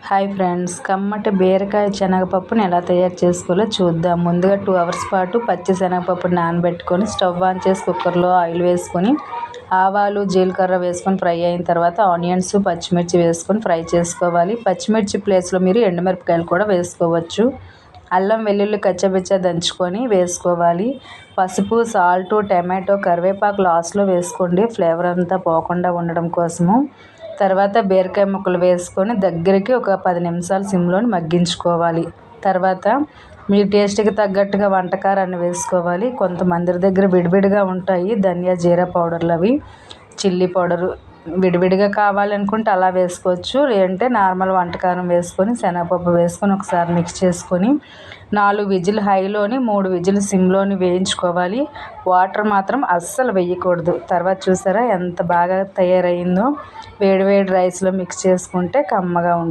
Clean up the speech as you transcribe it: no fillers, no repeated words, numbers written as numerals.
Hi friends, కమ్మటి బీరకాయ శనగపప్పుని ఎలా తయారు చేసుకోవాలో చూద్దాం. ముందుగా 2 అవర్స్ పాటు పచ్చి శనగపప్పుని నానబెట్టుకొని స్టవ్ ఆన్ చేసి కుక్కర్లో ఆయిల్ వేసుకొని ఆవాలు జీలకర్ర వేసుకొని ఫ్రై అయిన తర్వాత ఆనియన్స్ పచ్చిమిర్చి వేసుకొని ఫ్రై చేసుకోవాలి. పచ్చిమిర్చి ప్లేస్లో మీరు ఎండుమిరపకాయలు కూడా వేసుకోవచ్చు. అల్లం వెల్లుల్లి కచ్చబిచ్చ దంచుకొని వేసుకోవాలి. పసుపు సాల్ట్ టమాటో కరివేపాకు లాస్ట్లో వేసుకోండి, ఫ్లేవర్ అంతా పోకుండా ఉండడం కోసము. తర్వాత బీరకాయ ముక్కలు వేసుకొని దగ్గరికి ఒక 10 నిమిషాలు సిమ్లోని మగ్గించుకోవాలి. తర్వాత మీ టేస్ట్కి తగ్గట్టుగా వంటకారాన్ని వేసుకోవాలి. కొంతమంది దగ్గర విడివిడిగా ఉంటాయి ధనియా జీరా పౌడర్లు, అవి చిల్లీ పౌడరు విడివిడిగా కావాలనుకుంటే అలా వేసుకోవచ్చు. లేదంటే నార్మల్ వంటకారం వేసుకొని శనగపప్పు వేసుకొని ఒకసారి మిక్స్ చేసుకొని 4 విజిల్ హైలోని 3 విజిల్ సిమ్లోని వేయించుకోవాలి. వాటర్ మాత్రం అస్సలు వేయకూడదు. తర్వాత చూసారా ఎంత బాగా తయారైందో. వేడి వేడి రైస్లో మిక్స్ చేసుకుంటే కమ్మగా ఉంటుంది.